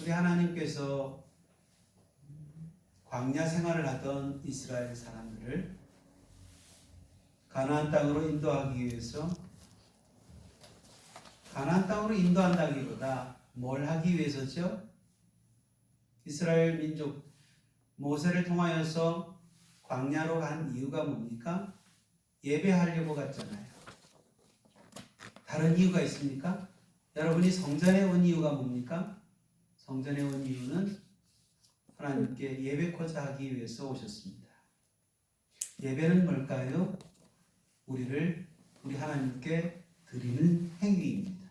우리 하나님께서 광야 생활을 하던 이스라엘 사람들을 가나안 땅으로 인도하기 위해서, 가나안 땅으로 인도한다기보다 뭘 하기 위해서죠? 이스라엘 민족 모세를 통하여서 광야로 간 이유가 뭡니까? 예배하려고 갔잖아요. 다른 이유가 있습니까? 여러분이 성전에 온 이유가 뭡니까? 성전에 온 이유는 하나님께 예배코자 하기 위해서 오셨습니다. 예배는 뭘까요? 우리 하나님께 드리는 행위입니다.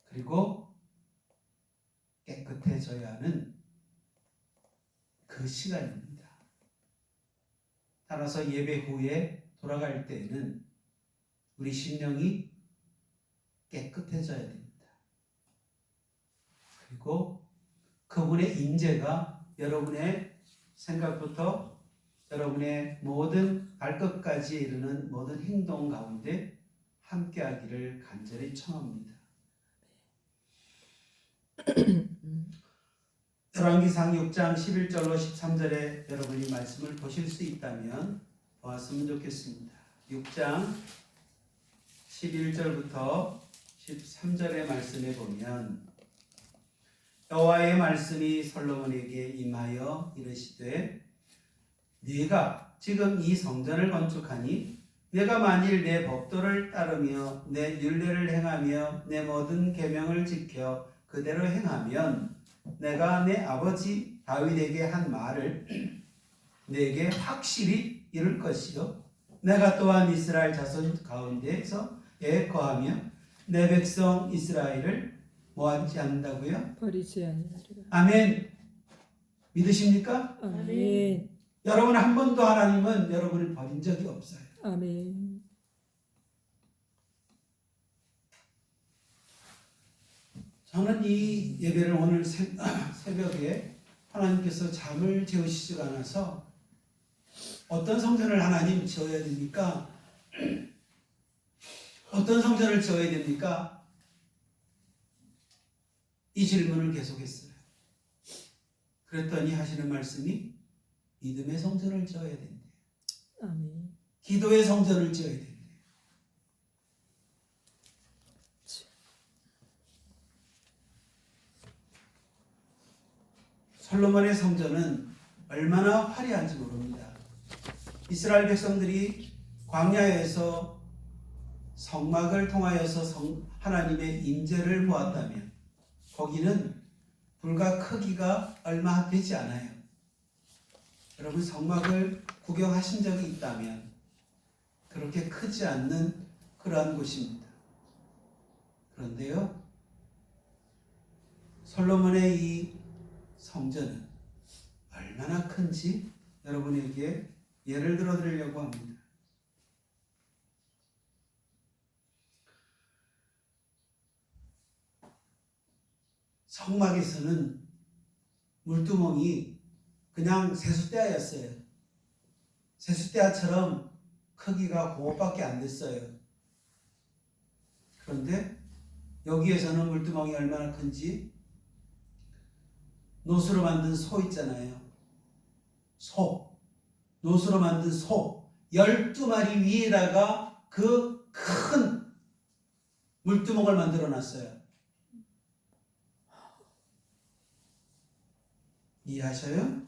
그리고 깨끗해져야 하는 그 시간입니다. 따라서 예배 후에 돌아갈 때에는 우리 심령이 깨끗해져야 됩니다. 그리고 그분의 임재가 여러분의 생각부터 여러분의 모든 발끝까지 이르는 모든 행동 가운데 함께하기를 간절히 청합니다. 열왕기상 6장 11절로 13절에 여러분이 말씀을 보실 수 있다면 보았으면 좋겠습니다. 6장 11절부터 13절의 말씀에 보면 여호와의 말씀이 솔로몬에게 임하여 이르시되 네가 지금 이 성전을 건축하니 내가 만일 내 법도를 따르며 내 율례를 행하며 내 모든 계명을 지켜 그대로 행하면 내가 내 아버지 다윗에게 한 말을 내게 확실히 이룰 것이요 내가 또한 이스라엘 자손 가운데서 거하며 내 백성 이스라엘을 뭐하지 않는다고요? 버리지 아니하리라. 아멘. 믿으십니까? 아멘. 여러분 한 번도 하나님은 여러분을 버린 적이 없어요. 아멘. 저는 이 예배를 오늘 새벽에 하나님께서 잠을 재우시지가 않아서 어떤 성전을 하나님 지어야 됩니까? 어떤 성전을 지어야 됩니까? 이 질문을 계속했어요. 그랬더니 하시는 말씀이 믿음의 성전을 지어야 된대요. 아멘. 기도의 성전을 지어야 된대요. 솔로몬의 성전은 얼마나 화려한지 모릅니다. 이스라엘 백성들이 광야에서 성막을 통하여서 하나님의 임재를 보았다면 거기는 불과 크기가 얼마 되지 않아요. 여러분 성막을 구경하신 적이 있다면 그렇게 크지 않는 그러한 곳입니다. 그런데요, 솔로몬의 이 성전은 얼마나 큰지 여러분에게 예를 들어 드리려고 합니다. 성막에서는 물두멍이 그냥 세숫대야였어요. 세숫대야처럼 크기가 그것밖에 안 됐어요. 그런데 여기에서는 물두멍이 얼마나 큰지 노수로 만든 소 있잖아요. 노수로 만든 소 12마리 위에다가 그 큰 물두멍을 만들어 놨어요. 이해하셔요?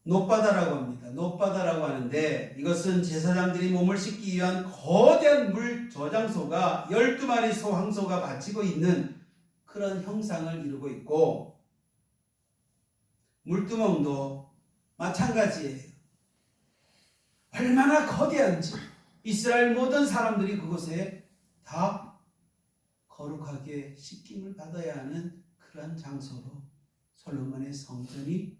놋바다라고 합니다. 놋바다라고 하는데 이것은 제사장들이 몸을 씻기 위한 거대한 물 저장소가 12마리 소 황소가 바치고 있는 그런 형상을 이루고 있고, 물두멍도 마찬가지예요. 얼마나 거대한지 이스라엘 모든 사람들이 그곳에 다 거룩하게 씻김을 받아야 하는 그런 장소로 솔로몬의 성전이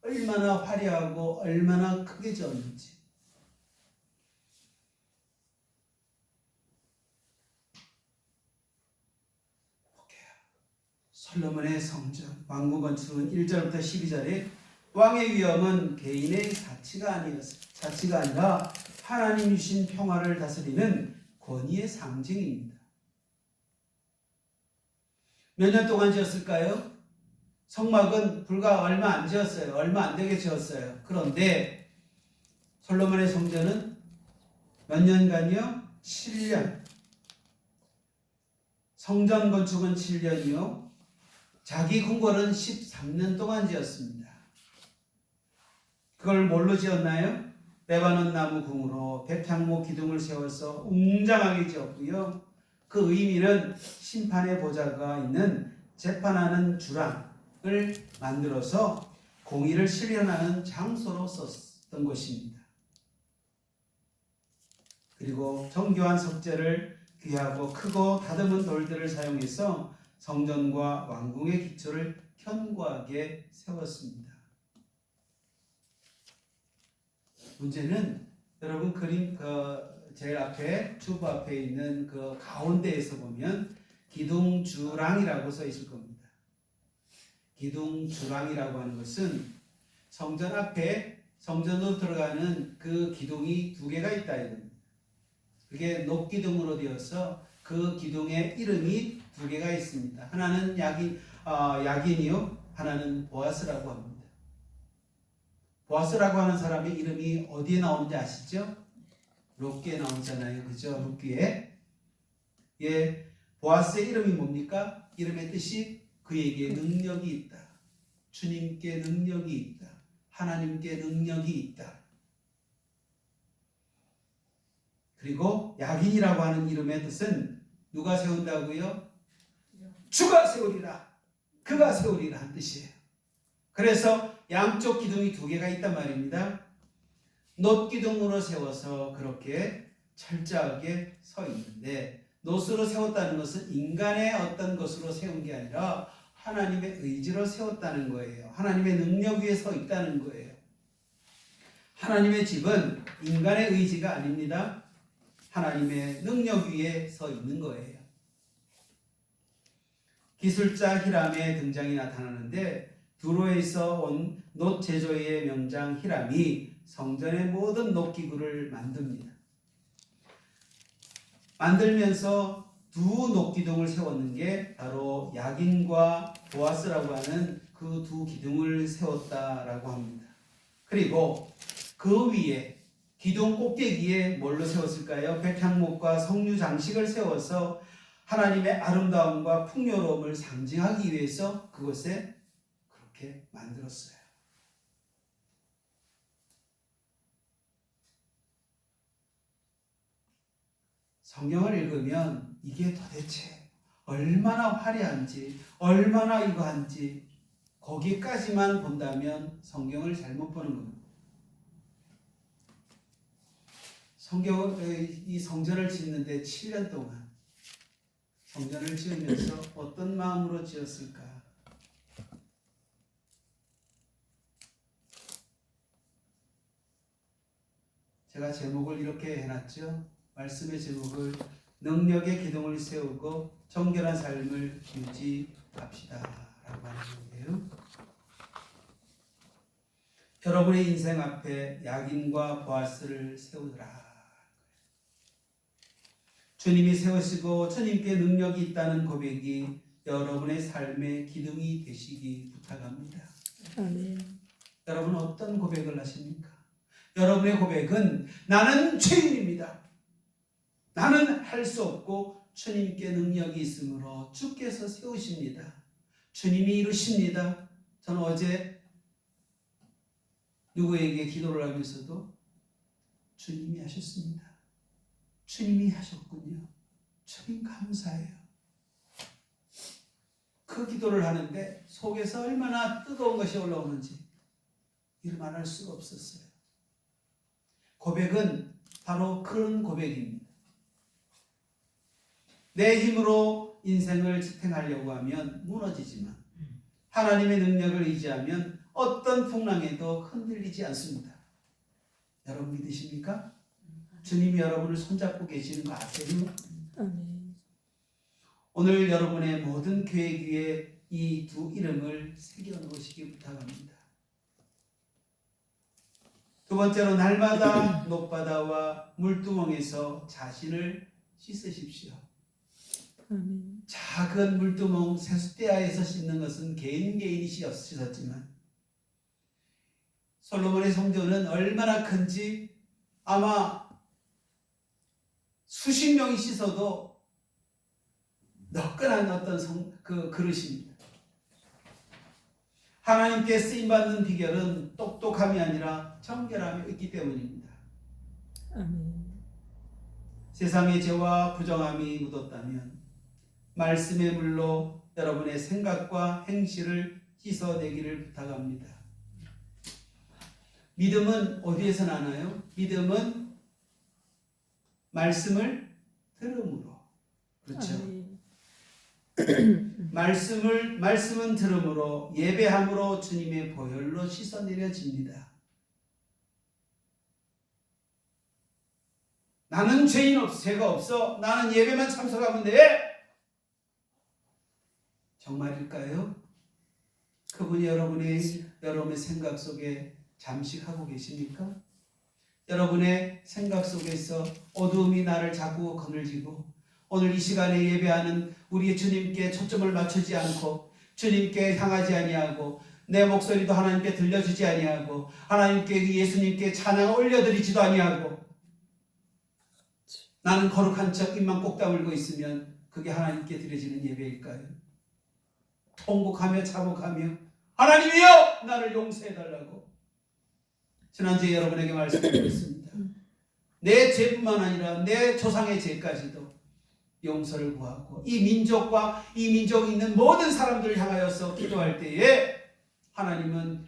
얼마나 화려하고 얼마나 크게 지었는지. 솔로몬의 성전 왕궁 건축은 1절부터 12절에 왕의 위엄은 개인의 자치가 아니라 하나님 주신 평화를 다스리는 권위의 상징입니다. 몇 년 동안 지었을까요? 성막은 불과 얼마 안 지었어요. 얼마 안 되게 지었어요. 그런데 솔로몬의 성전은 몇 년간요? 7년. 성전 건축은 7년이요. 자기 궁궐은 13년 동안 지었습니다. 그걸 뭘로 지었나요? 레바논 나무 궁으로 백향목 기둥을 세워서 웅장하게 지었고요. 그 의미는 심판의 보좌가 있는 재판하는 주랑을 만들어서 공의를 실현하는 장소로 썼던 것입니다. 그리고 정교한 석재를 귀하고 크고 다듬은 돌들을 사용해서 성전과 왕궁의 기초를 견고하게 세웠습니다. 문제는 여러분 그림 제일 앞에 주부 앞에 있는 그 가운데에서 보면 기둥주랑이라고 써 있을 겁니다. 기둥주랑이라고 하는 것은 성전 앞에 성전으로 들어가는 그 기둥이 두 개가 있다 이겁니다. 그게 녹기둥으로 되어서 그 기둥의 이름이 두 개가 있습니다. 하나는 야긴이요, 하나는 보아스라고 합니다. 보아스라고 하는 사람의 이름이 어디에 나오는지 아시죠? 룻기에 나오잖아요. 그죠? 룻기에. 예, 보아스의 이름이 뭡니까? 이름의 뜻이 그에게 능력이 있다. 주님께 능력이 있다. 하나님께 능력이 있다. 그리고 야긴이라고 하는 이름의 뜻은 누가 세운다고요? 주가 세우리라. 그가 세우리라 한 뜻이에요. 그래서 양쪽 기둥이 두 개가 있단 말입니다. 놋기둥으로 세워서 그렇게 철저하게 서 있는데, 놋으로 세웠다는 것은 인간의 어떤 것으로 세운 게 아니라 하나님의 의지로 세웠다는 거예요. 하나님의 능력 위에 서 있다는 거예요. 하나님의 집은 인간의 의지가 아닙니다. 하나님의 능력 위에 서 있는 거예요. 기술자 히람의 등장이 나타나는데, 두로에서 온 놋 제조의 명장 히람이 성전의 모든 놋기구를 만듭니다. 만들면서 두 놋기둥을 세웠는 게 바로 야긴과 보아스라고 하는 그 두 기둥을 세웠다라고 합니다. 그리고 그 위에 기둥 꼭대기에 뭘로 세웠을까요? 백향목과 석류 장식을 세워서 하나님의 아름다움과 풍요로움을 상징하기 위해서 그것에 그렇게 만들었어요. 성경을 읽으면 이게 도대체 얼마나 화려한지, 얼마나 이거한지 거기까지만 본다면 성경을 잘못 보는 겁니다. 이 성전을 짓는데 7년 동안 성전을 지으면서 어떤 마음으로 지었을까? 제가 제목을 이렇게 해놨죠. 말씀의 제목을 능력의 기둥을 세우고 정결한 삶을 유지합시다 라고 하는 거예요. 여러분의 인생 앞에 야긴과 보아스를 세우라. 주님이 세우시고 주님께 능력이 있다는 고백이 여러분의 삶의 기둥이 되시기 부탁합니다. 아멘. 여러분 어떤 고백을 하십니까? 여러분의 고백은 나는 죄인입니다. 나는 할 수 없고 주님께 능력이 있으므로 주께서 세우십니다. 주님이 이루십니다. 저는 어제 누구에게 기도를 하면서도 주님이 하셨습니다. 주님이 하셨군요. 주님 감사해요. 그 기도를 하는데 속에서 얼마나 뜨거운 것이 올라오는지 이를 말할 수가 없었어요. 고백은 바로 그런 고백입니다. 내 힘으로 인생을 지탱하려고 하면 무너지지만 하나님의 능력을 의지하면 어떤 풍랑에도 흔들리지 않습니다. 여러분 믿으십니까? 주님이 여러분을 손잡고 계시는 거 아세요? 아멘. 오늘 여러분의 모든 계획 위에 이 두 이름을 새겨 놓으시기 부탁합니다. 두 번째로 날마다 놋바다와 물두멍에서 자신을 씻으십시오. 아멘. 작은 물두멍 세숫대야에서 씻는 것은 개인이 씻었지만 솔로몬의 성전은 얼마나 큰지 아마 수십 명이 씻어도 너끈한 어떤 그 그릇입니다. 하나님께 쓰임받는 비결은 똑똑함이 아니라 정결함이 있기 때문입니다. 아멘. 세상의 죄와 부정함이 묻었다면 말씀의 물로 여러분의 생각과 행실을 씻어내기를 부탁합니다. 믿음은 어디에서 나나요? 믿음은 말씀을 들음으로. 그렇죠. 아멘. 말씀은 들음으로 예배함으로 주님의 보혈로 씻어내려집니다. 나는 죄가 없어. 나는 예배만 참석하면 돼. 정말일까요? 그분이 여러분의 생각 속에 잠식하고 계십니까? 여러분의 생각 속에서 어두움이 나를 자꾸 거늘지고 오늘 이 시간에 예배하는 우리의 주님께 초점을 맞추지 않고 주님께 향하지 아니하고 내 목소리도 하나님께 들려주지 아니하고 하나님께 예수님께 찬양을 올려드리지도 아니하고 나는 거룩한 척 입만 꼭 다물고 있으면 그게 하나님께 드려지는 예배일까요? 통곡하며 자복하며 하나님이여 나를 용서해달라고 지난주에 여러분에게 말씀드렸습니다. 내 죄뿐만 아니라 내 조상의 죄까지도 용서를 구하고 이 민족과 이 민족에 있는 모든 사람들을 향하여서 기도할 때에 하나님은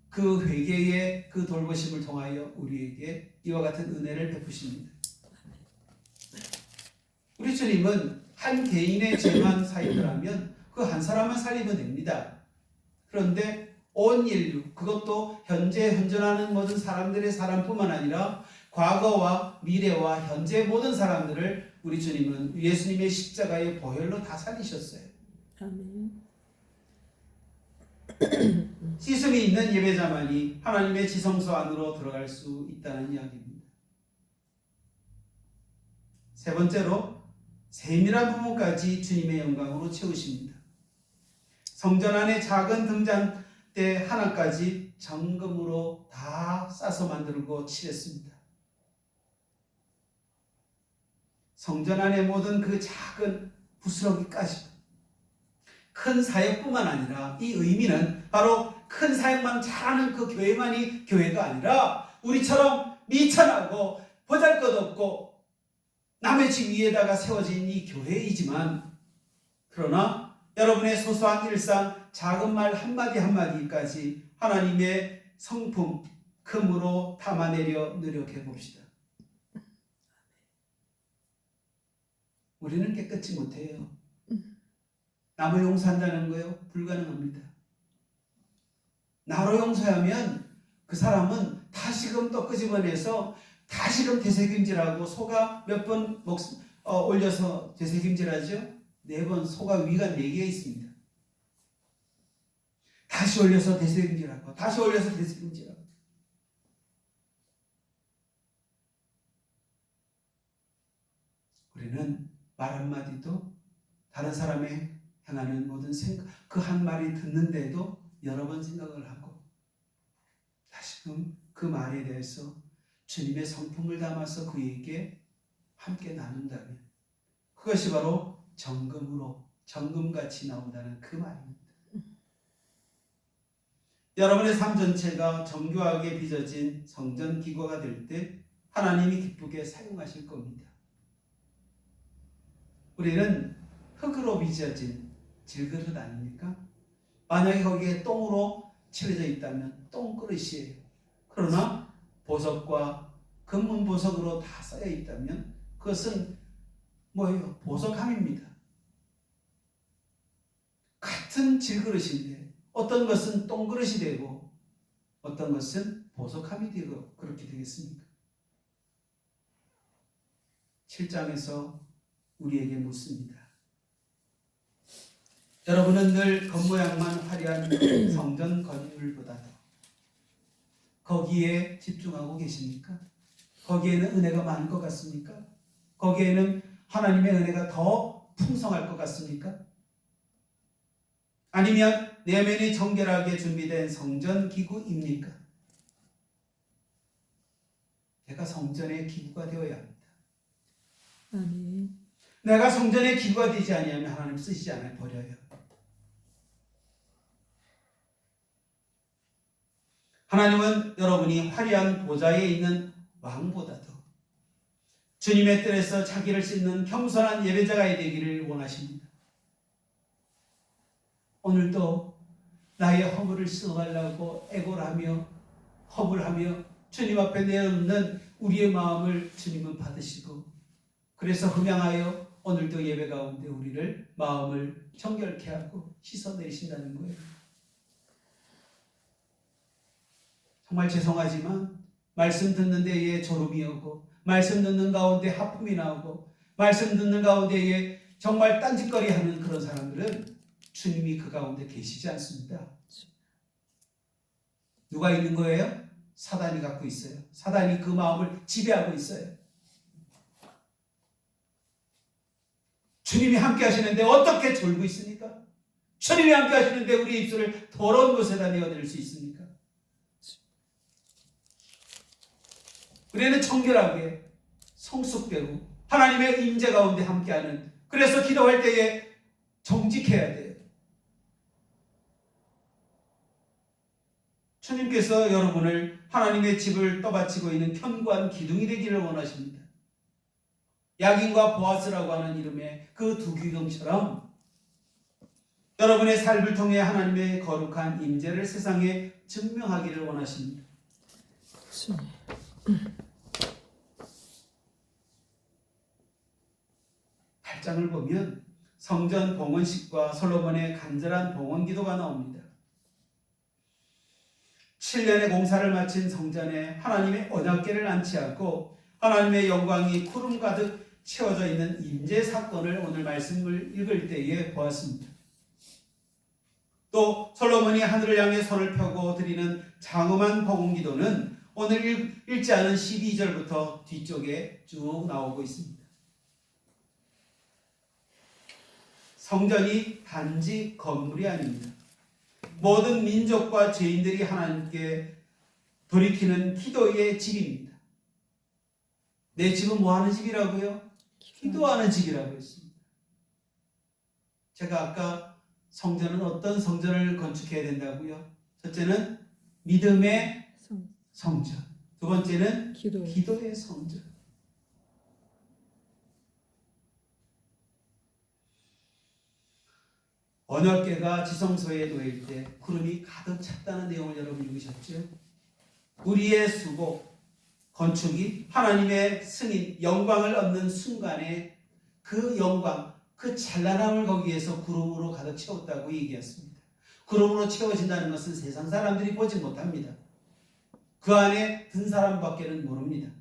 그 회개의 그 돌보심을 통하여 우리에게 이와 같은 은혜를 베푸십니다. 우리 주님은 한 개인의 죄만 사이더라면 그 한 사람만 살리면 됩니다. 그런데 온 인류, 그것도 현재 현존하는 모든 사람들의 사람뿐만 아니라 과거와 미래와 현재 모든 사람들을 우리 주님은 예수님의 십자가의 보혈로 다 살리셨어요. 아멘. 씻음이 있는 예배자만이 하나님의 지성소 안으로 들어갈 수 있다는 이야기입니다. 세 번째로 세밀한 부분까지 주님의 영광으로 채우십니다. 성전 안에 작은 등잔대 하나까지 정금으로 다 싸서 만들고 칠했습니다. 성전 안의 모든 그 작은 부스러기까지 큰 사역뿐만 아니라 이 의미는 바로 큰 사역만 잘하는 그 교회만이 교회가 아니라 우리처럼 미천하고 보잘것없고 남의 집 위에다가 세워진 이 교회이지만 그러나 여러분의 소소한 일상 작은 말 한마디 한마디까지 하나님의 성품 금으로 담아내려 노력해 봅시다. 우리는 깨끗이 못해요. 남을 용서한다는 거요? 불가능합니다. 나로 용서하면 그 사람은 다시금 또 끄집어내서 다시금 되새김질하고 소가 몇 번 올려서 되새김질하죠? 4번, 소가 위가 4개 있습니다. 다시 올려서 되새김질하고 다시 올려서 되새김질하고 우리는 말 한마디도 다른 사람의 향하는 모든 생각 그 한 말이 듣는데도 여러 번 생각을 하고 다시금 그 말에 대해서 주님의 성품을 담아서 그에게 함께 나눈다면 그것이 바로 정금같이 나온다는 그 말입니다. 여러분의 삶 전체가 정교하게 빚어진 성전 기구가 될 때 하나님이 기쁘게 사용하실 겁니다. 우리는 흙으로 빚어진 질그릇 아닙니까? 만약에 거기에 똥으로 칠해져 있다면 똥그릇이에요. 그러나 보석과 금문 보석으로 다 쌓여 있다면 그것은 뭐예요? 보석함입니다. 같은 질그릇인데 어떤 것은 똥그릇이 되고 어떤 것은 보석함이 되고 그렇게 되겠습니까? 7장에서 우리에게 묻습니다. 여러분은 늘 겉모양만 화려한 성전 건물보다도 거기에 집중하고 계십니까? 거기에는 은혜가 많은 것 같습니까? 거기에는 하나님의 은혜가 더 풍성할 것 같습니까? 아니면 내면이 정결하게 준비된 성전 기구입니까? 내가 성전의 기구가 되어야 합니다. 아멘. 내가 성전의 기구가 되지 아니하면 하나님 쓰시지 않아요. 버려요. 하나님은 여러분이 화려한 보좌에 있는 왕보다도 주님의 뜰에서 자기를 씻는 겸손한 예배자가 되기를 원하십니다. 오늘도 나의 허물을 씻어달라고 애걸하며 허물하며 주님 앞에 내놓는 우리의 마음을 주님은 받으시고, 그래서 흠양하여 오늘도 예배 가운데 우리를 마음을 정결케 하고 씻어내신다는 거예요. 정말 죄송하지만 말씀 듣는 데에 졸음이 오고, 말씀 듣는 가운데 하품이 나오고, 말씀 듣는 가운데에 정말 딴짓거리하는 그런 사람들은 주님이 그 가운데 계시지 않습니다. 누가 있는 거예요? 사단이 갖고 있어요. 사단이 그 마음을 지배하고 있어요. 주님이 함께 하시는데 어떻게 졸고 있습니까? 주님이 함께 하시는데 우리의 입술을 더러운 곳에다 내어드릴 수 있습니까? 우리는 청결하게 성숙되고 하나님의 임재 가운데 함께하는, 그래서 기도할 때에 정직해야 돼요. 주님께서 여러분을 하나님의 집을 떠받치고 있는 견고한 기둥이 되기를 원하십니다. 야긴과 보아스라고 하는 이름의 그 두 기둥처럼 여러분의 삶을 통해 하나님의 거룩한 임재를 세상에 증명하기를 원하십니다. 주님. 8장을 보면 성전 봉헌식과 솔로몬의 간절한 봉헌 기도가 나옵니다. 7년의 공사를 마친 성전에 하나님의 언약궤를 안치하고 하나님의 영광이 구름 가득 채워져 있는 임재 사건을 오늘 말씀을 읽을 때에 보았습니다. 또 솔로몬이 하늘을 향해 손을 펴고 드리는 장엄한 봉헌 기도는 오늘 읽지 않은 12절부터 뒤쪽에 쭉 나오고 있습니다. 성전이 단지 건물이 아닙니다. 모든 민족과 죄인들이 하나님께 돌이키는 기도의 집입니다. 내 집은 뭐 하는 집이라고요? 기도하는 집이라고 했습니다. 제가 아까 성전은 어떤 성전을 건축해야 된다고요? 첫째는 믿음의 성전, 두 번째는 기도의 성전. 언약궤가 지성소에 놓일 때 구름이 가득 찼다는 내용을 여러분 읽으셨죠? 우리의 수고, 건축이 하나님의 승인, 영광을 얻는 순간에 그 영광, 그 찬란함을 거기에서 구름으로 가득 채웠다고 얘기했습니다. 구름으로 채워진다는 것은 세상 사람들이 보지 못합니다. 그 안에 든 사람밖에는 모릅니다.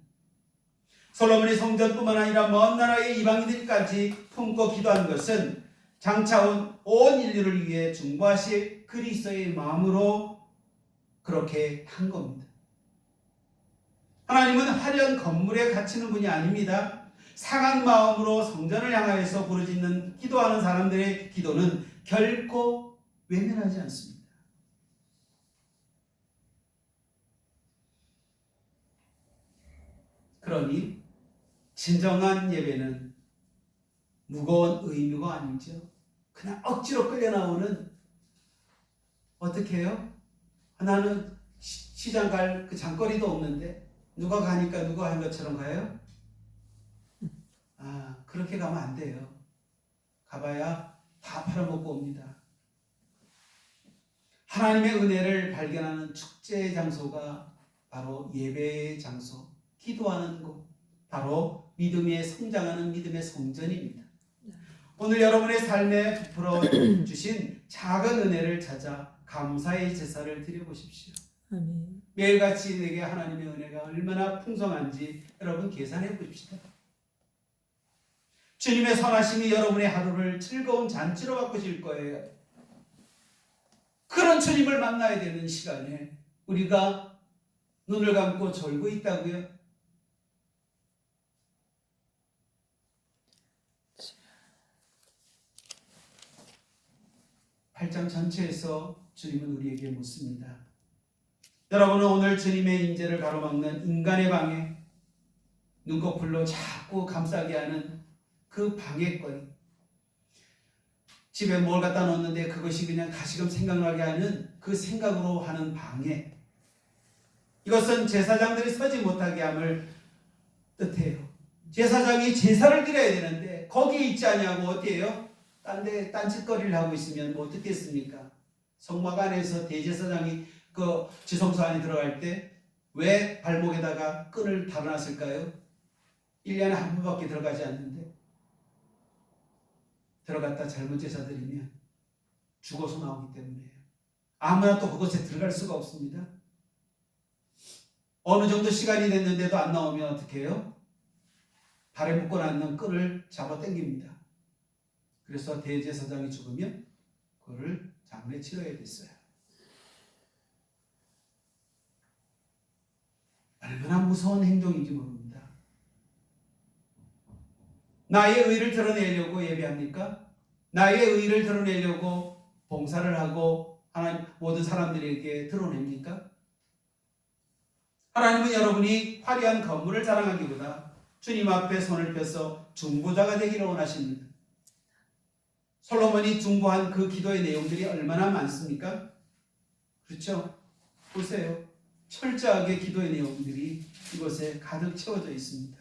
솔로몬이 성전뿐만 아니라 먼 나라의 이방인들까지 품고 기도한 것은 장차 온 인류를 위해 중보하실 그리스도의 마음으로 그렇게 한 겁니다. 하나님은 화려한 건물에 갇히는 분이 아닙니다. 상한 마음으로 성전을 향하여서 부르짖는 기도하는 사람들의 기도는 결코 외면하지 않습니다. 그러니 진정한 예배는 무거운 의무가 아니죠. 그냥 억지로 끌려 나오는, 어떻게 해요? 나는 시장 갈 그 장거리도 없는데 누가 가니까 누가 한 것처럼 가요? 그렇게 가면 안 돼요. 가봐야 다 팔아먹고 옵니다. 하나님의 은혜를 발견하는 축제의 장소가 바로 예배의 장소, 기도하는 곳, 바로 믿음의 성장하는 믿음의 성전입니다. 오늘 여러분의 삶에 베풀어 주신 작은 은혜를 찾아 감사의 제사를 드려보십시오. 아멘. 매일같이 내게 하나님의 은혜가 얼마나 풍성한지 여러분 계산해 보십시다. 주님의 선하심이 여러분의 하루를 즐거운 잔치로 바꾸실 거예요. 그런 주님을 만나야 되는 시간에 우리가 눈을 감고 졸고 있다고요? 8장 전체에서 주님은 우리에게 묻습니다. 여러분은 오늘 주님의 임재를 가로막는 인간의 방해, 눈꺼풀로 자꾸 감싸게 하는 그 방해거리, 집에 뭘 갖다 놓는데 그것이 그냥 다시금 생각나게 하는 그 생각으로 하는 방해, 이것은 제사장들이 서지 못하게 함을 뜻해요. 제사장이 제사를 드려야 되는데 거기에 있지 않냐고 어때요? 딴데 딴짓거리를 하고 있으면 뭐 어떻겠습니까? 성막 안에서 대제사장이 그 지성소 안에 들어갈 때 왜 발목에다가 끈을 달아놨을까요? 1년에 한 번밖에 들어가지 않는데 들어갔다 잘못 제사 드리면 죽어서 나오기 때문에요. 아무나 또 그곳에 들어갈 수가 없습니다. 어느 정도 시간이 됐는데도 안 나오면 어떻게 해요? 발에 묶어놨는 끈을 잡아 당깁니다. 그래서 대제사장이 죽으면 그거를 장례 치러야 됐어요. 얼마나 무서운 행동인지 모릅니다. 나의 의를 드러내려고 예배합니까? 나의 의를 드러내려고 봉사를 하고 하나님 모든 사람들에게 드러냅니까? 하나님은 여러분이 화려한 건물을 자랑하기보다 주님 앞에 손을 펴서 중보자가 되기를 원하십니다. 솔로몬이 중보한 그 기도의 내용들이 얼마나 많습니까? 그렇죠? 보세요. 철저하게 기도의 내용들이 이곳에 가득 채워져 있습니다.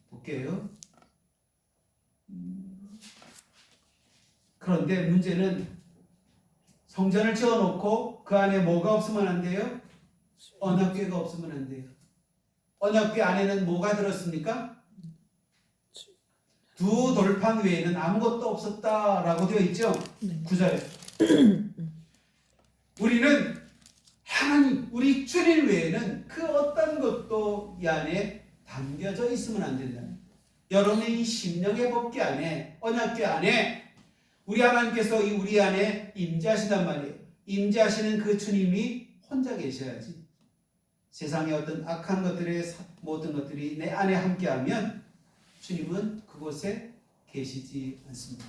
볼게요. 그런데 문제는 성전을 지어놓고 그 안에 뭐가 없으면 안 돼요? 언약궤가 없으면 안 돼요. 언약궤 안에는 뭐가 들었습니까? 두 돌판 외에는 아무것도 없었다라고 되어 있죠? 9절에. 우리는 하나님, 우리 주님 외에는 그 어떤 것도 이 안에 담겨져 있으면 안 된다. 여러분의 이 심령의 법궤 안에, 언약궤 안에 우리 하나님께서 우리 안에 임재하신단 말이에요. 임재하시는 그 주님이 혼자 계셔야지. 세상의 어떤 악한 것들의 모든 것들이 내 안에 함께하면 주님은 그곳에 계시지 않습니다.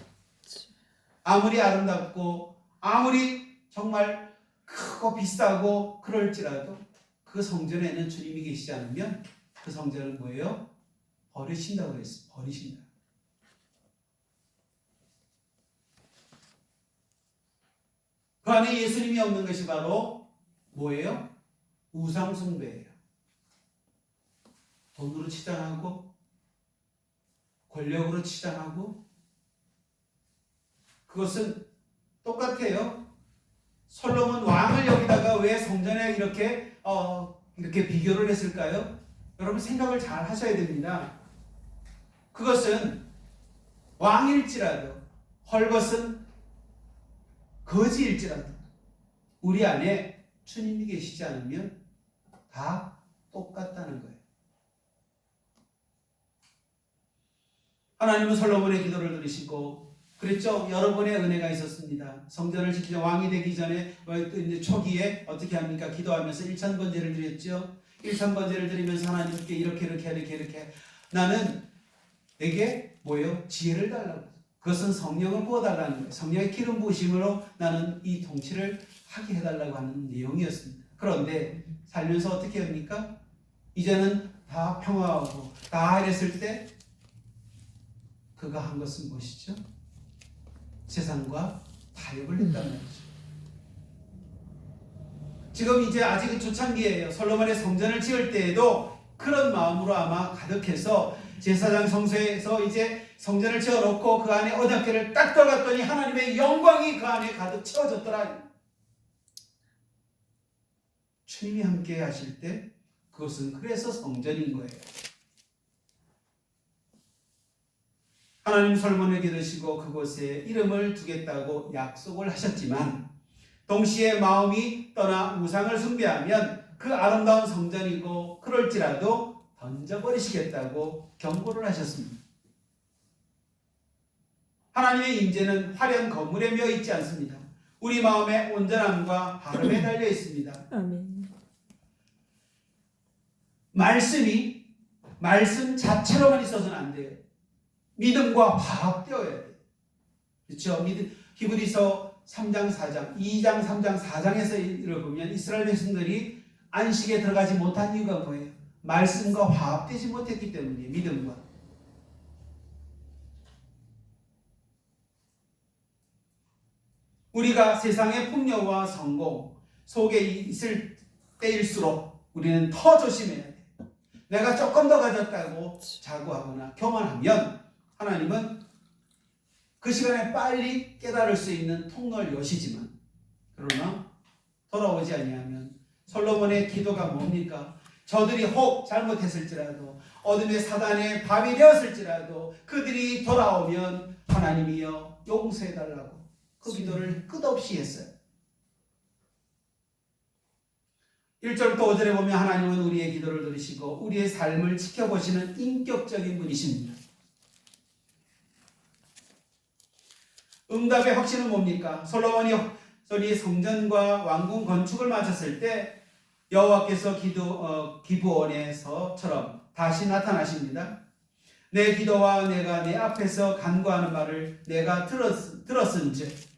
아무리 아름답고 아무리 정말 크고 비싸고 그럴지라도 그 성전에는 주님이 계시지 않으면 그 성전은 뭐예요? 버리신다고 그랬어요. 버리신다. 그 안에 예수님이 없는 것이 바로 뭐예요? 우상숭배예요. 돈으로 치장하고 권력으로 치장하고 그것은 똑같아요. 솔로몬 왕을 여기다가 왜 성전에 이렇게 비교를 했을까요? 여러분 생각을 잘 하셔야 됩니다. 그것은 왕일지라도 헐벗은 거지일지라도 우리 안에 주님이 계시지 않으면 다 똑같다는 거예요. 하나님은 솔로몬의 기도를 들으시고 그랬죠. 여러 번의 은혜가 있었습니다. 성전을 지키자 왕이 되기 전에 이제 초기에 어떻게 합니까? 기도하면서 1,000번제를 드렸죠. 1,000번제를 드리면서 하나님께 이렇게 나는 내게 뭐예요? 지혜를 달라고. 그것은 성령을 부어달라는 거예요. 성령의 기름 부으심으로 나는 이 통치를 하게 해달라고 하는 내용이었습니다. 그런데 살면서 어떻게 합니까? 이제는 다 평화하고 다 이랬을 때 그가 한 것은 무엇이죠? 세상과 타협을 했단 말이죠. 지금 이제 아직은 초창기예요. 솔로몬의 성전을 지을 때에도 그런 마음으로 아마 가득해서 제사장 성소에서 이제 성전을 지어놓고 그 안에 언약궤를 딱 들어갔더니 하나님의 영광이 그 안에 가득 채워졌더라. 주님이 함께 하실 때 그것은 그래서 성전인 거예요. 하나님 솔로몬에게 들으시고 그곳에 이름을 두겠다고 약속을 하셨지만 동시에 마음이 떠나 우상을 숭배하면 그 아름다운 성전이고 그럴지라도 던져버리시겠다고 경고를 하셨습니다. 하나님의 임재는 화려한 건물에 며 있지 않습니다. 우리 마음의 온전함과 바름에 달려 있습니다. 아멘. 말씀 자체로만 있어서는 안 돼요. 믿음과 화합되어야 돼요. 그렇죠? 히브리서 3장 4장 2장 3장 4장에서 이를 보면 이스라엘 백성들이 안식에 들어가지 못한 이유가 뭐예요? 말씀과 화합되지 못했기 때문이에요. 믿음과. 우리가 세상의 풍요와 성공 속에 있을 때일수록 우리는 더 조심해야 돼. 내가 조금 더 가졌다고 자고하거나 교만하면 하나님은 그 시간에 빨리 깨달을 수 있는 통로를 여시지만, 그러나 돌아오지 아니하면 솔로몬의 기도가 뭡니까? 저들이 혹 잘못했을지라도 어둠의 사단의 밥이 되었을지라도 그들이 돌아오면 하나님이여 용서해달라고 그 기도를 끝없이 했어요. 1절부터 5절에 보면 하나님은 우리의 기도를 들으시고 우리의 삶을 지켜보시는 인격적인 분이십니다. 응답의 확신은 뭡니까? 솔로몬이 성전과 왕궁 건축을 마쳤을 때 여호와께서 기브온에서처럼 다시 나타나십니다. 내 기도와 내가 내 앞에서 간구하는 말을 내가 들었은즉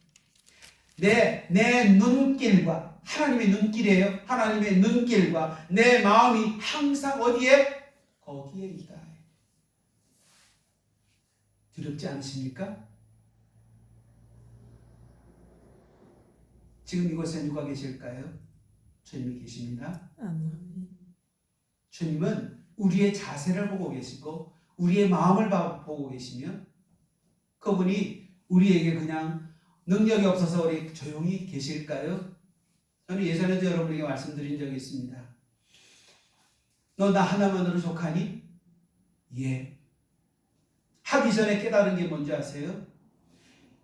내 눈길과, 하나님의 눈길이에요. 하나님의 눈길과 내 마음이 항상 어디에? 거기에 있다. 두렵지 않으십니까? 지금 이곳에 누가 계실까요? 주님이 계십니다. 아멘. 주님은 우리의 자세를 보고 계시고 우리의 마음을 보고 계시며 그분이 우리에게 그냥 능력이 없어서 우리 조용히 계실까요? 저는 예전에도 여러분에게 말씀드린 적이 있습니다. 너 나 하나만으로 족하니? 예. 하기 전에 깨달은 게 뭔지 아세요?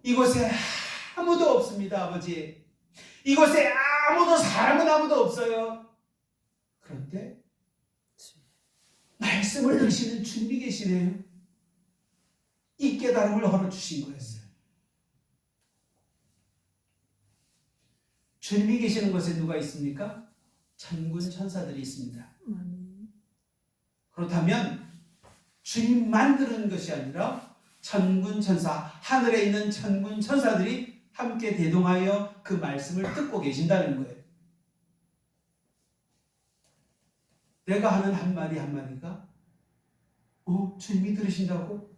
이곳에 아무도 없습니다, 아버지. 이곳에 사람은 아무도 없어요. 그런데 말씀을 들으시는 주님이 계시네요. 이 깨달음을 허락주신 거였어요. 주님이 계시는 곳에 누가 있습니까? 천군 천사들이 있습니다. 아멘. 그렇다면 주님만 들은 것이 아니라 천군 천사, 하늘에 있는 천군 천사들이 함께 대동하여 그 말씀을 듣고 계신다는 거예요. 내가 하는 한마디 한마디가 주님이 들으신다고?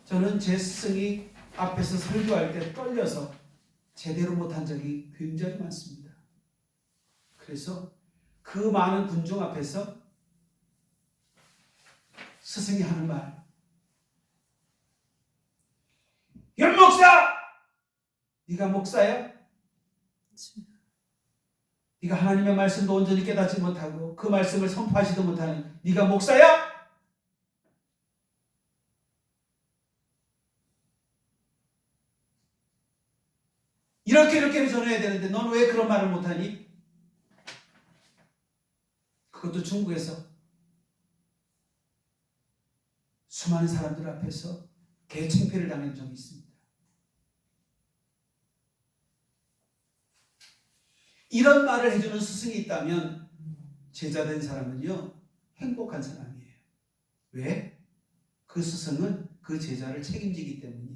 저는 제 스승이 앞에서 설교할 때 떨려서 제대로 못한 적이 굉장히 많습니다. 그래서 그 많은 군중 앞에서 스승이 하는 말, 윤 목사! 네가 목사야? 네가 하나님의 말씀도 온전히 깨닫지 못하고 그 말씀을 선포하지도 못하는 네가 목사야? 이렇게 전해야 되는데 넌 왜 그런 말을 못하니? 그것도 중국에서 수많은 사람들 앞에서 개칭패를 당한 적이 있습니다. 이런 말을 해주는 스승이 있다면 제자된 사람은요 행복한 사람이에요. 왜? 그 스승은 그 제자를 책임지기 때문이에요.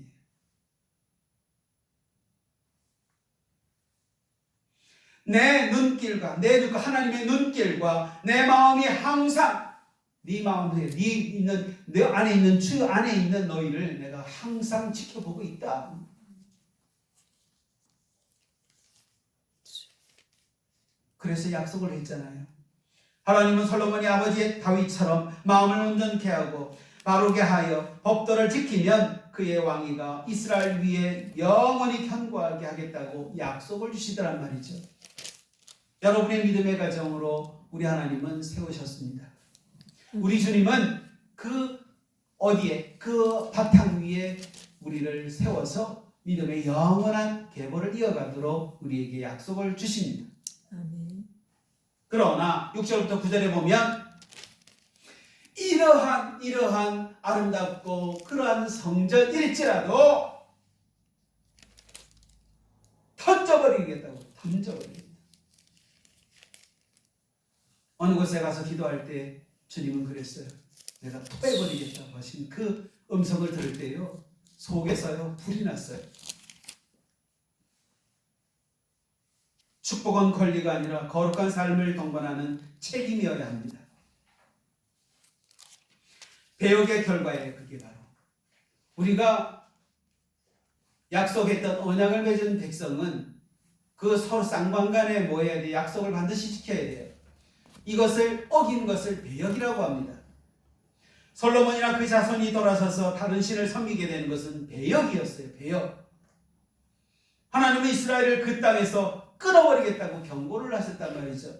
내 눈길과 하나님의 눈길과 내 마음이 항상 네 마음에 내 안에 있는 주 안에 있는 너희를 내가 항상 지켜보고 있다. 그래서 약속을 했잖아요. 하나님은 솔로몬이 아버지 다윗처럼 마음을 온전케 하고 바르게 하여 법도를 지키면 그의 왕위가 이스라엘 위에 영원히 견고하게 하겠다고 약속을 주시더란 말이죠. 여러분의 믿음의 가정으로 우리 하나님은 세우셨습니다. 우리 주님은 그 바탕 위에 우리를 세워서 믿음의 영원한 계보를 이어가도록 우리에게 약속을 주십니다. 아멘. 그러나 6절부터 9절에 보면 이러한 아름답고 그러한 성전일지라도 던져버리겠다. 어느 곳에 가서 기도할 때 주님은 그랬어요. 내가 토해버리겠다고 하신 그 음성을 들을 때요 속에서요 불이 났어요. 축복은 권리가 아니라 거룩한 삶을 동반하는 책임이어야 합니다. 배역의 결과예요. 그게 바로 우리가 약속했던 언약을 맺은 백성은 그 서로 쌍방간에 모여야 돼. 약속을 반드시 지켜야 돼요. 이것을 어긴 것을 배역이라고 합니다. 솔로몬이나 그 자손이 돌아서서 다른 신을 섬기게 되는 것은 배역이었어요. 배역. 하나님은 이스라엘을 그 땅에서 끊어버리겠다고 경고를 하셨단 말이죠.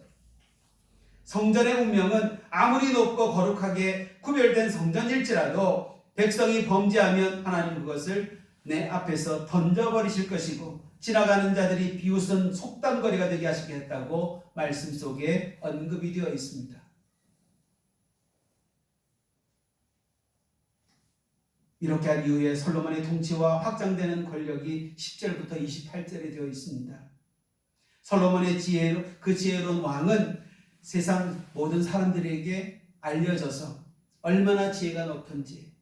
성전의 운명은 아무리 높고 거룩하게 구별된 성전일지라도 백성이 범죄하면 하나님 그것을 내 앞에서 던져버리실 것이고 지나가는 자들이 비웃은 속담거리가 되게 하시겠다고 말씀 속에 언급이 되어 있습니다. 이렇게 한 이후에 솔로몬의 통치와 확장되는 권력이 10절부터 28절에 되어 있습니다. 솔로몬의 그 지혜로운 왕은 세상 모든 사람들에게 알려져서 얼마나 지혜가 높은지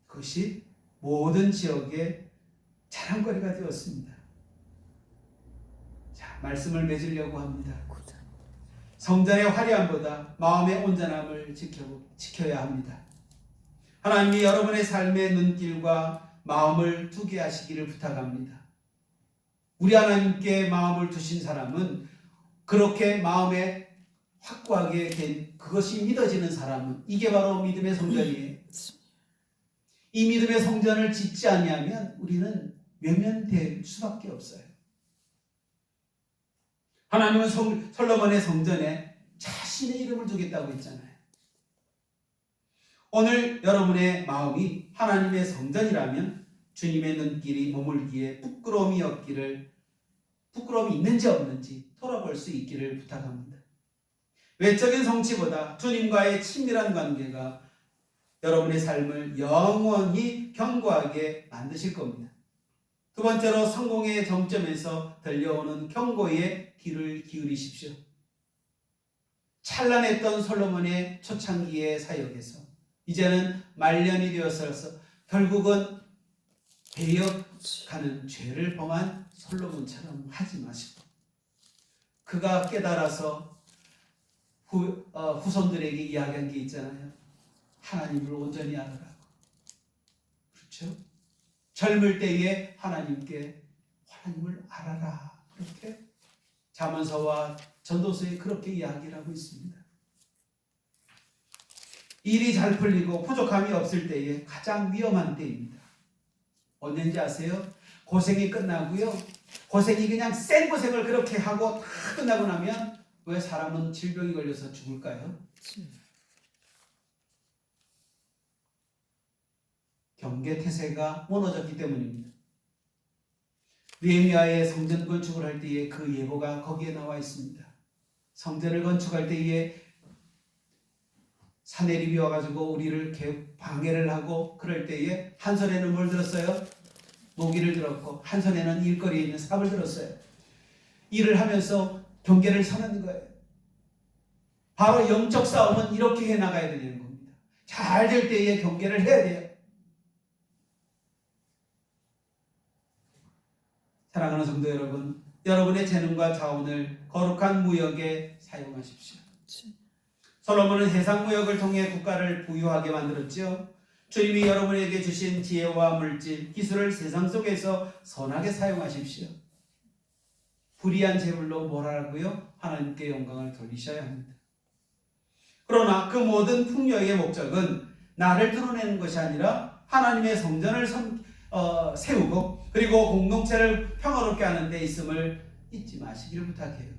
그것이 모든 지역의 자랑거리가 되었습니다. 자, 말씀을 맺으려고 합니다. 성전의 화려함보다 마음의 온전함을 지켜야 합니다. 하나님이 여러분의 삶의 눈길과 마음을 두게 하시기를 부탁합니다. 우리 하나님께 마음을 두신 사람은 그렇게 마음에 확고하게 된 그것이 믿어지는 사람은 이게 바로 믿음의 성전이에요. 이 믿음의 성전을 짓지 아니하면 우리는 외면될 수밖에 없어요. 하나님은 솔로몬의 성전에 자신의 이름을 두겠다고 했잖아요. 오늘 여러분의 마음이 하나님의 성전이라면 주님의 눈길이 머물기에 부끄러움이 있는지 없는지 돌아볼 수 있기를 부탁합니다. 외적인 성취보다 주님과의 친밀한 관계가 여러분의 삶을 영원히 견고하게 만드실 겁니다. 두 번째로 성공의 정점에서 들려오는 경고에 귀를 기울이십시오. 찬란했던 솔로몬의 초창기의 사역에서 이제는 말년이 되어서 결국은 배역하는 죄를 범한 솔로몬처럼 하지 마시고 그가 깨달아서 후손들에게 이야기한 게 있잖아요. 하나님을 온전히 알아라고. 그렇죠? 젊을 때에 하나님을 알아라. 그렇게 잠언서와 전도서에 그렇게 이야기를 하고 있습니다. 일이 잘 풀리고 부족함이 없을 때에 가장 위험한 때입니다. 언제인지 아세요? 고생이 끝나고요. 고생이 그냥 생고생을 그렇게 하고 다 끝나고 나면 왜 사람은 질병이 걸려서 죽을까요? 경계태세가 무너졌기 때문입니다. 느헤미야의 성전 건축을 할 때에 그 예보가 거기에 나와 있습니다. 성전을 건축할 때에 사내립이 와가지고 우리를 방해를 하고 그럴 때에 한 손에는 뭘 들었어요? 모기를 들었고 한 손에는 일거리에 있는 삽을 들었어요. 일을 하면서 경계를 서는 거예요. 바로 영적 싸움은 이렇게 해나가야 되는 겁니다. 잘 될 때에 경계를 해야 돼요. 사랑하는 성도 여러분, 여러분의 재능과 자원을 거룩한 무역에 사용하십시오. 솔로몬은 해상무역을 통해 국가를 부유하게 만들었죠. 주님이 여러분에게 주신 지혜와 물질, 기술을 세상 속에서 선하게 사용하십시오. 불의한 재물로 뭘 하라고요? 하나님께 영광을 돌리셔야 합니다. 그러나 그 모든 풍요의 목적은 나를 드러내는 것이 아니라 하나님의 성전을 세우고 그리고 공동체를 평화롭게 하는 데 있음을 잊지 마시기를 부탁해요.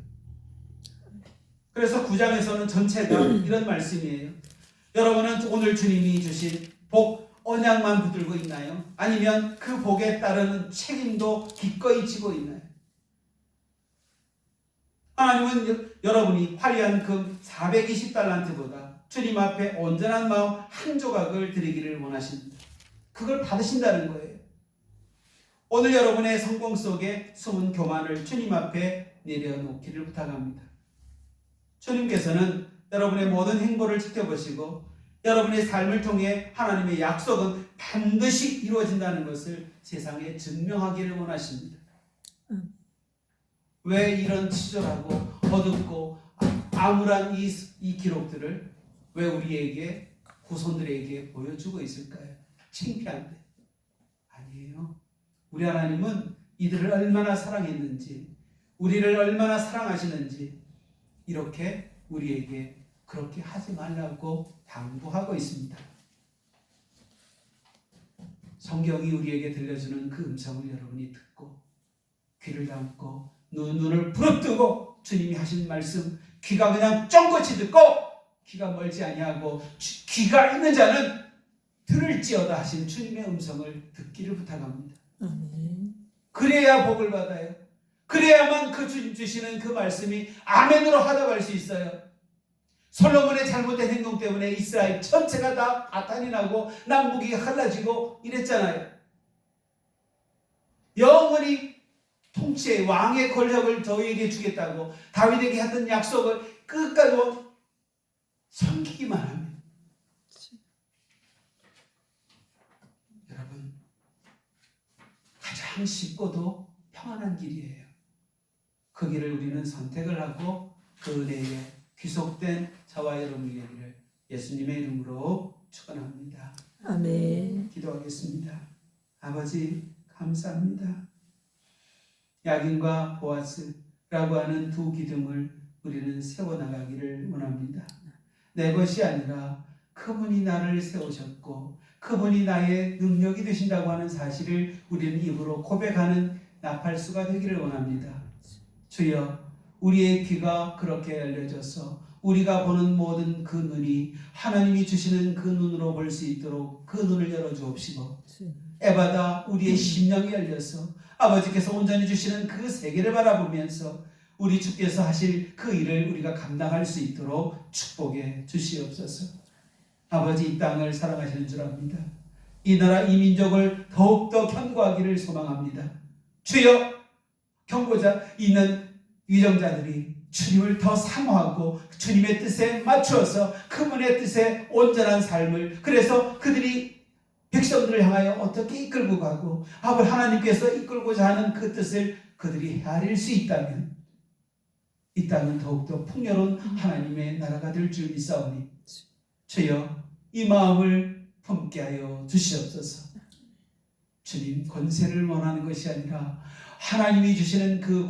그래서 9장에서는 전체가 이런 말씀이에요. 여러분은 오늘 주님이 주신 복, 언약만 붙들고 있나요? 아니면 그 복에 따르는 책임도 기꺼이 지고 있나요? 하나님은 여러분이 화려한 금 420달란트보다 주님 앞에 온전한 마음 한 조각을 드리기를 원하십니다. 그걸 받으신다는 거예요. 오늘 여러분의 성공 속에 숨은 교만을 주님 앞에 내려놓기를 부탁합니다. 주님께서는 여러분의 모든 행보를 지켜보시고 여러분의 삶을 통해 하나님의 약속은 반드시 이루어진다는 것을 세상에 증명하기를 원하십니다. 왜 이런 치졸하고 어둡고 암울한 이 기록들을 왜 우리에게 후손들에게 보여주고 있을까요? 창피한데. 아니에요. 우리 하나님은 이들을 얼마나 사랑했는지, 우리를 얼마나 사랑하시는지 이렇게 우리에게 그렇게 하지 말라고 당부하고 있습니다. 성경이 우리에게 들려주는 그 음성을 여러분이 듣고 귀를 담고 눈을 부릅뜨고 주님이 하신 말씀 귀가 그냥 쫑긋이 듣고 귀가 멀지 아니하고 귀가 있는 자는 들을지어다 하신 주님의 음성을 듣기를 부탁합니다. 아멘. 그래야 복을 받아요. 그래야만 그 주님 주시는 그 말씀이 아멘으로 하다갈 수 있어요. 솔로몬의 잘못된 행동 때문에 이스라엘 전체가 다 파탄이 나고 남북이 갈라지고 이랬잖아요. 영원히 통치의 왕의 권력을 저희에게 주겠다고 다윗에게 했던 약속을 끝까지 섬기기만 합니다. 여러분, 가장 쉽고도 평안한 길이에요. 그 길을 우리는 선택을 하고 그 은혜에 귀속된 저와 여러분의 길을 예수님의 이름으로 축원합니다. 아멘. 기도하겠습니다. 아버지 감사합니다. 야긴과 보아스라고 하는 두 기둥을 우리는 세워나가기를 원합니다. 내 것이 아니라 그분이 나를 세우셨고 그분이 나의 능력이 되신다고 하는 사실을 우리는 입으로 고백하는 나팔수가 되기를 원합니다. 주여, 우리의 귀가 그렇게 열려져서 우리가 보는 모든 그 눈이 하나님이 주시는 그 눈으로 볼 수 있도록 그 눈을 열어주옵시고 에바다 우리의 심령이 열려서 아버지께서 온전히 주시는 그 세계를 바라보면서 우리 주께서 하실 그 일을 우리가 감당할 수 있도록 축복해 주시옵소서. 아버지, 이 땅을 사랑하시는 줄 압니다. 이 나라 이 민족을 더욱더 견고하기를 소망합니다. 주여, 경고자 있는 위정자들이 주님을 더 사모하고 주님의 뜻에 맞추어서 그분의 뜻에 온전한 삶을, 그래서 그들이 백성들을 향하여 어떻게 이끌고 가고 하나님께서 이끌고자 하는 그 뜻을 그들이 헤아릴 수 있다면 이 땅은 더욱더 풍요로운 하나님의 나라가 될 줄 믿사오니 주여, 이 마음을 품게 하여 주시옵소서. 주님, 권세를 원하는 것이 아니라 하나님이 주시는 그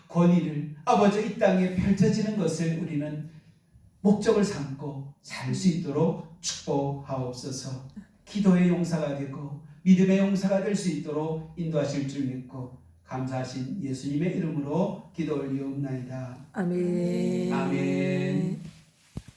권위를 아버지 이 땅에 펼쳐지는 것을 우리는 목적을 삼고 살 수 있도록 축복하옵소서. 기도의 용사가 되고 믿음의 용사가 될 수 있도록 인도하실 줄 믿고 감사하신 예수님의 이름으로 기도 올리옵나이다. 아멘. 아멘.